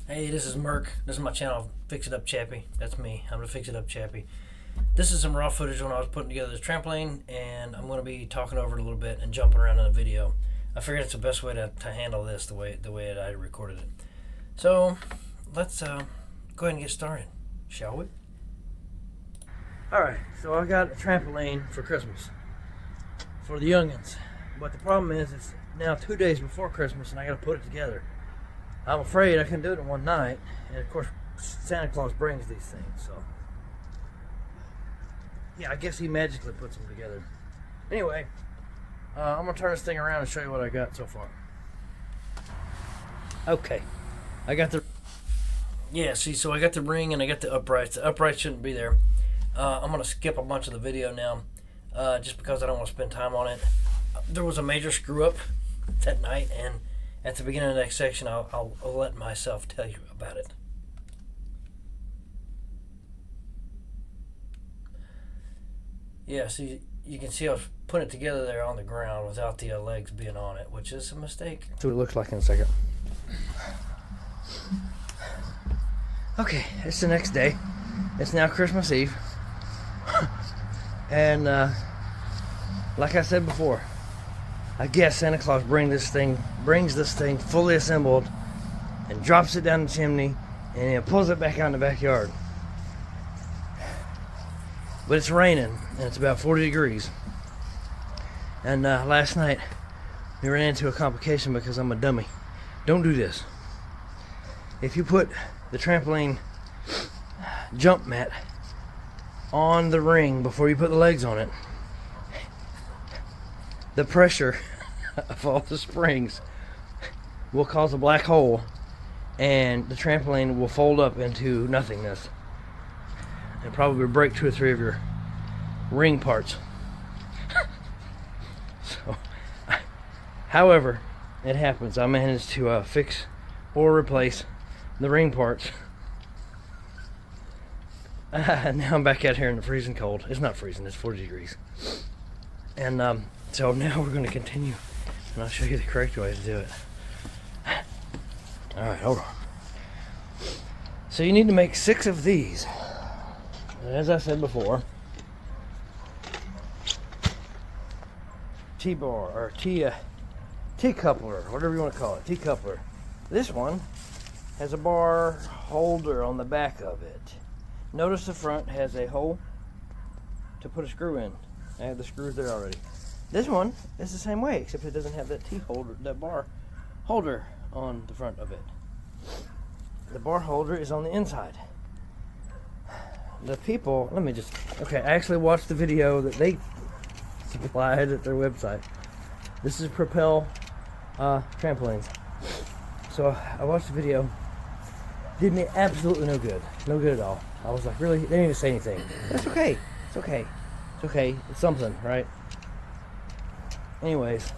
Hey, this is Merk. This is my channel, Fix It Up Chappie. That's me. I'm the Fix It Up Chappie. This is some raw footage when I was putting together this trampoline, and I'm going to be talking over it a little bit and jumping around in the video. I figured it's the best way to handle this the way that I recorded it. So let's go ahead and get started, shall we? Alright, so I got a trampoline for Christmas for the youngins. But the problem is it's now 2 days before Christmas and I got to put it together. I'm afraid I can do it in one night, and of course Santa Claus brings these things, so yeah, I guess he magically puts them together. Anyway, I'm gonna turn this thing around and show you what I got so far. Okay, I got so I got the ring and I got the uprights. The uprights shouldn't be there. I'm gonna skip a bunch of the video now, just because I don't want to spend time on it. There was a major screw up that night, and at the beginning of the next section, I'll let myself tell you about it. Yeah, see, you can see I was putting it together there on the ground without the legs being on it, which is a mistake. That's what it looks like in a second. Okay, it's the next day. It's now Christmas Eve. And like I said before, I guess Santa Claus brings this thing fully assembled and drops it down the chimney and then pulls it back out in the backyard. But it's raining and it's about 40 degrees. And last night we ran into a complication because I'm a dummy. Don't do this. If you put the trampoline jump mat on the ring before you put the legs on it, the pressure of all the springs will cause a black hole and the trampoline will fold up into nothingness and probably break 2 or 3 of your ring parts. So, however it happens, I managed to fix or replace the ring parts. Now I'm back out here in the freezing cold. It's not freezing, it's 40 degrees. And so now we're going to continue, and I'll show you the correct way to do it. Alright, hold on. So you need to make 6 of these. And as I said before, T-bar, or T-coupler, whatever you want to call it, T-coupler. This one has a bar holder on the back of it. Notice the front has a hole to put a screw in. I have the screws there already. This one is the same way, except it doesn't have that T-holder, that bar holder on the front of it. The bar holder is on the inside. The people, I actually watched the video that they supplied at their website. This is Propel trampolines. So I watched the video. Did me absolutely no good. No good at all. I was like, really? They didn't even say anything. That's okay. It's okay. It's okay. It's something, right? Anyways,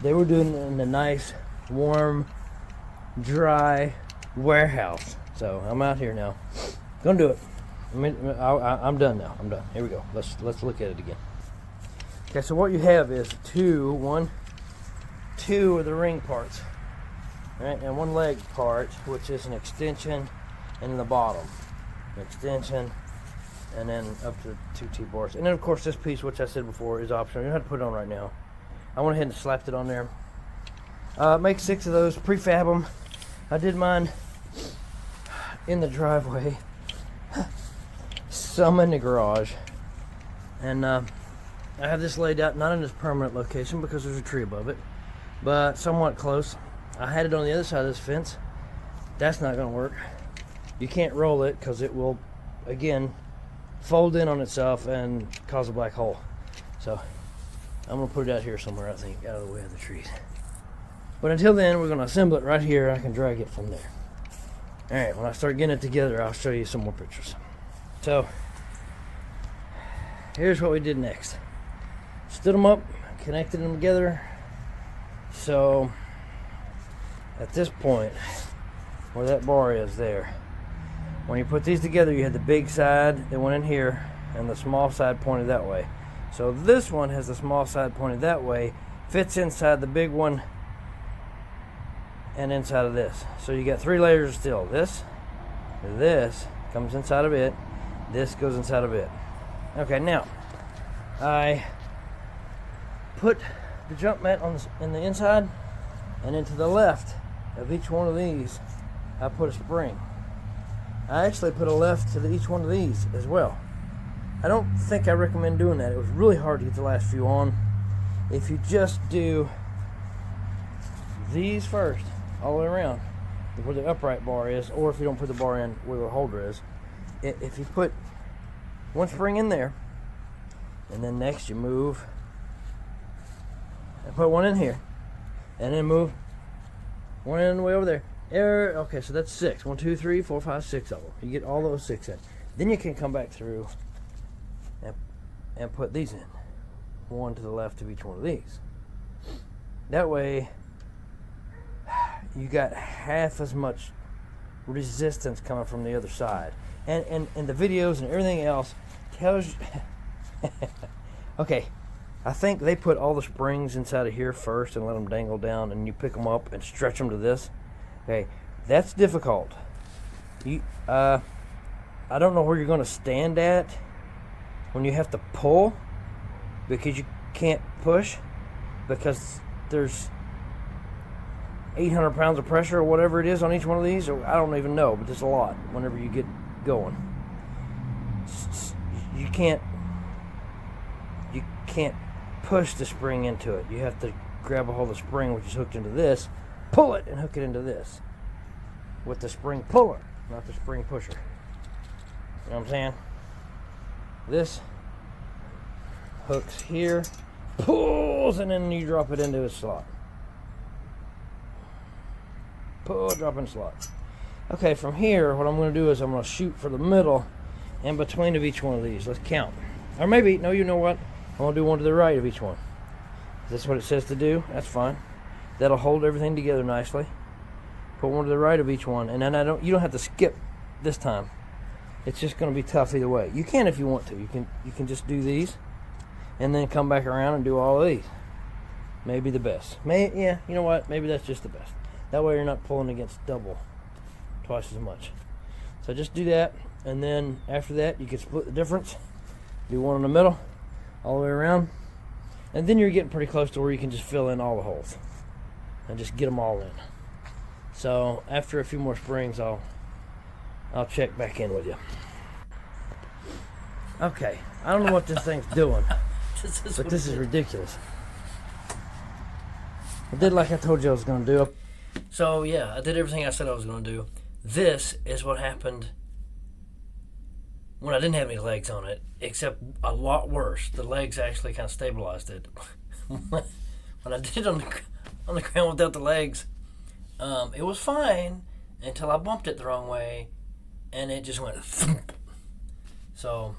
they were doing it in a nice, warm, dry warehouse. So I'm out here now. Gonna do it. I'm done now. I'm done. Here we go. Let's look at it again. Okay, so what you have is two of the ring parts, right, and one leg part, which is an extension, and the bottom, an extension, and then up to 2 T-bars. And then of course this piece, which I said before, is optional. You don't have to put it on right now. I went ahead and slapped it on there. Make 6 of those, prefab them. I did mine in the driveway, some in the garage, and I have this laid out not in its permanent location because there's a tree above it, but somewhat close. I had it on the other side of this fence. That's not going to work. You can't roll it because it will, again, fold in on itself and cause a black hole. So I'm going to put it out here somewhere, I think, out of the way of the trees. But until then, we're going to assemble it right here. I can drag it from there. Alright, when I start getting it together, I'll show you some more pictures. So, here's what we did next. Stood them up, connected them together. So, at this point, where that bar is there, when you put these together, you had the big side that went in here, and the small side pointed that way. So this one has the small side pointed that way, fits inside the big one, and inside of this. So you got 3 layers of steel. This comes inside of it. This goes inside of it. Okay, now I put the jump mat in the inside, and then to the left of each one of these, I put a spring. I actually put a left to each one of these as well. I don't think I recommend doing that. It was really hard to get the last few on. If you just do these first, all the way around, where the upright bar is, or if you don't put the bar in where the holder is, if you put one spring in there, and then next you move, and put one in here, and then move one in the way over there. Okay, so that's 6. 1, 2, 3, 4, 5, 6 of them. You get all those 6 in. Then you can come back through and put these in. One to the left of each one of these. That way, you got half as much resistance coming from the other side. And the videos and everything else tells you... Okay, I think they put all the springs inside of here first and let them dangle down, and you pick them up and stretch them to this. Okay, that's difficult. I don't know where you're going to stand at when you have to pull, because you can't push, because there's 800 pounds of pressure or whatever it is on each one of these, or I don't even know, but there's a lot whenever you get going. You can't push the spring into it. You have to grab a hold of the spring, which is hooked into this, pull it and hook it into this with the spring puller, not the spring pusher. You know what I'm saying? This hooks here, pulls, and then you drop it into a slot. Pull, drop in slot. Okay, from here, what I'm going to do is I'm going to shoot for the middle and between of each one of these. Let's count. Or maybe, no, you know what? I'm going to do one to the right of each one. If that's what it says to do, that's fine. That'll hold everything together nicely. Put one to the right of each one, and then you don't have to skip this time. It's just going to be tough either way. You can if you want to. You can just do these, and then come back around and do all of these. Maybe the best. Yeah, you know what? Maybe that's just the best. That way you're not pulling against twice as much. So just do that, and then after that you can split the difference. Do one in the middle, all the way around, and then you're getting pretty close to where you can just fill in all the holes and just get them all in. So after a few more springs, I'll check back in with you. Okay, I don't know what this thing's doing, but this is ridiculous. I did like I told you I was going to do. So yeah, I did everything I said I was going to do. This is what happened when I didn't have any legs on it, except a lot worse. The legs actually kind of stabilized it. When I did it on the ground without the legs, it was fine until I bumped it the wrong way, and it just went thump. So,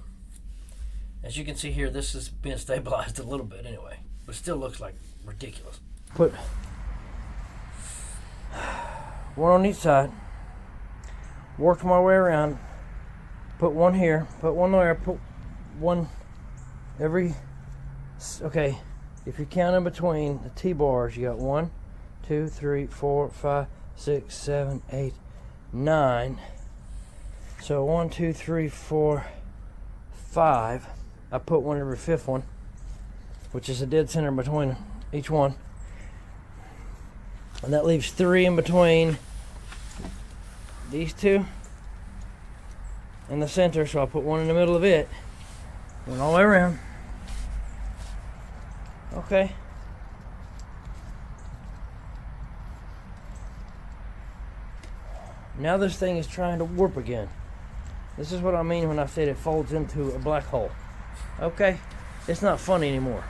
as you can see here, this is being stabilized a little bit anyway, but still looks like ridiculous. Put one on each side, worked my way around, put one here, put one there, put one every, okay, if you count in between the T-bars, you got 1, 2, 3, 4, 5, 6, 7, 8, 9. So 1, 2, 3, 4, 5. I put one every 5th one, which is a dead center between each one. And that leaves 3 in between these two in the center, so I'll put one in the middle of it. Went all the way around. Okay. Now this thing is trying to warp again. This is what I mean when I said it folds into a black hole. Okay? It's not funny anymore.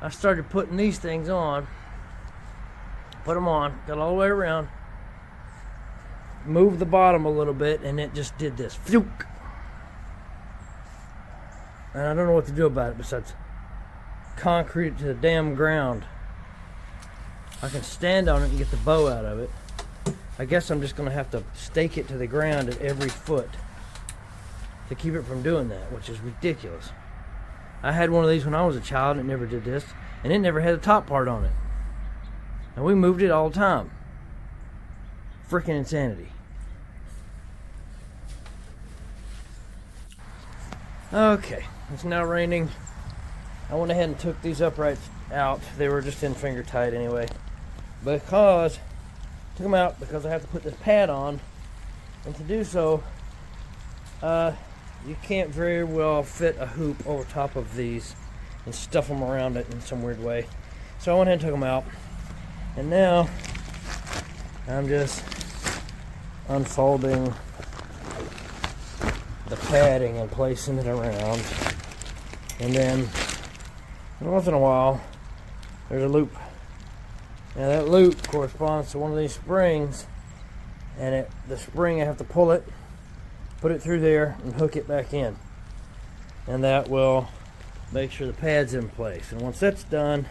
I started putting these things on. Put them on. Got all the way around. Moved the bottom a little bit, and it just did this. Phew! And I don't know what to do about it besides concrete to the damn ground. I can stand on it and get the bow out of it. I guess I'm just going to have to stake it to the ground at every foot to keep it from doing that, which is ridiculous. I had one of these when I was a child, and it never did this, and it never had a top part on it. And we moved it all the time. Freaking insanity. Okay, it's now raining. I went ahead and took these uprights out. They were just in finger tight anyway. Took them out because I have to put this pad on, and to do so, you can't very well fit a hoop over top of these and stuff them around it in some weird way. So I went ahead and took them out, and now I'm just unfolding the padding and placing it around, and then once in a while there's a loop. Now that loop corresponds to one of these springs, and the spring, I have to pull it, put it through there, and hook it back in, and that will make sure the pad's in place. And once that's done,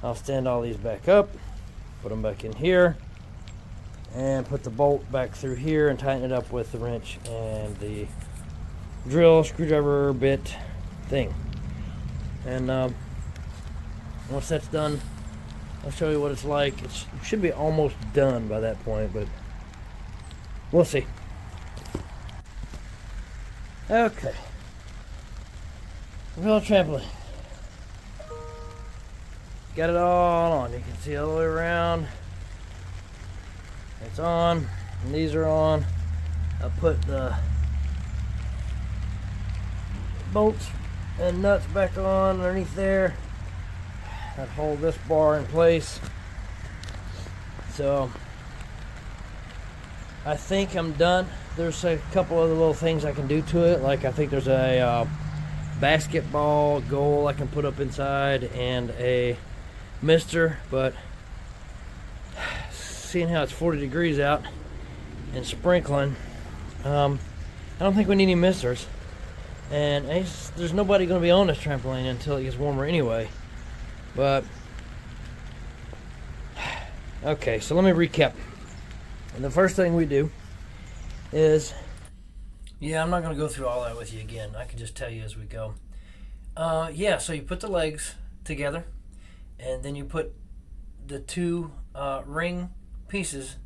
I'll stand all these back up, put them back in here, and put the bolt back through here and tighten it up with the wrench and the drill, screwdriver, bit thing. And once that's done, I'll show you what it's like. It should be almost done by that point, but we'll see. Okay. Real trampoline. Got it all on. You can see all the way around. It's on, and these are on. I put the bolts and nuts back on underneath there that hold this bar in place. So I think I'm done. There's a couple other little things I can do to it, like I think there's a basketball goal I can put up inside and a mister, but seeing how it's 40 degrees out and sprinkling, I don't think we need any misters, and there's nobody going to be on this trampoline until it gets warmer anyway. But okay, so let me recap. And the first thing we do is, I'm not going to go through all that with you again. I can just tell you as we go. So you put the legs together, and then you put the two ring pieces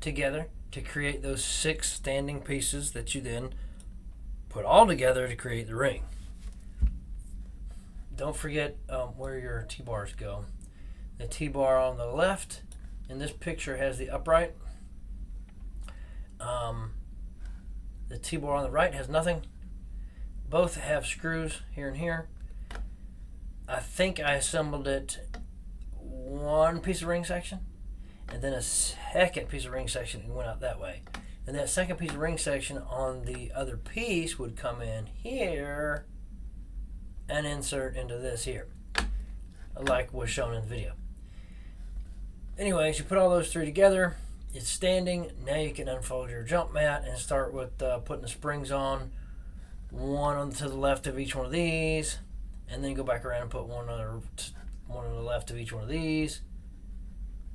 together to create those 6 standing pieces that you then put all together to create the ring. Don't forget where your T-bars go. The T-bar on the left in this picture has the upright. The T-bar on the right has nothing. Both have screws here and here. I think I assembled it one piece of ring section, and then a second piece of ring section and went out that way. And that second piece of ring section on the other piece would come in here and insert into this here, like was shown in the video. Anyways, you put all those 3 together. It's standing. Now you can unfold your jump mat and start with putting the springs on, one to the left of each one of these, and then go back around and put one on the left of each one of these,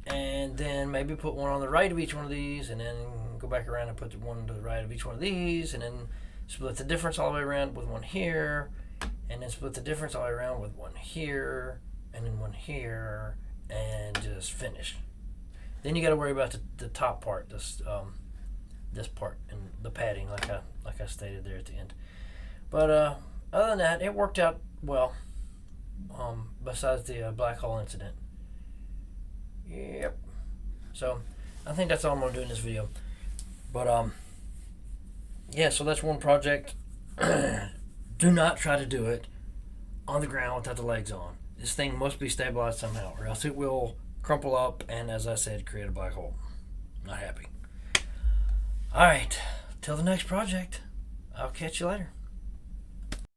and then maybe put one on the right of each one of these, and then go back around and put the one to the right of each one of these, and then split the difference all the way around with one here, and then split the difference all the way around with one here, and then one here, and just finish. Then you got to worry about the top part, this part, and the padding, like I stated there at the end. But other than that, it worked out well. Besides the black hole incident. Yep. So I think that's all I'm gonna do in this video. But so that's one project. Do not try to do it on the ground without the legs on. This thing must be stabilized somehow, or else it will crumple up and, as I said, create a black hole. Not happy. Alright, till the next project. I'll catch you later.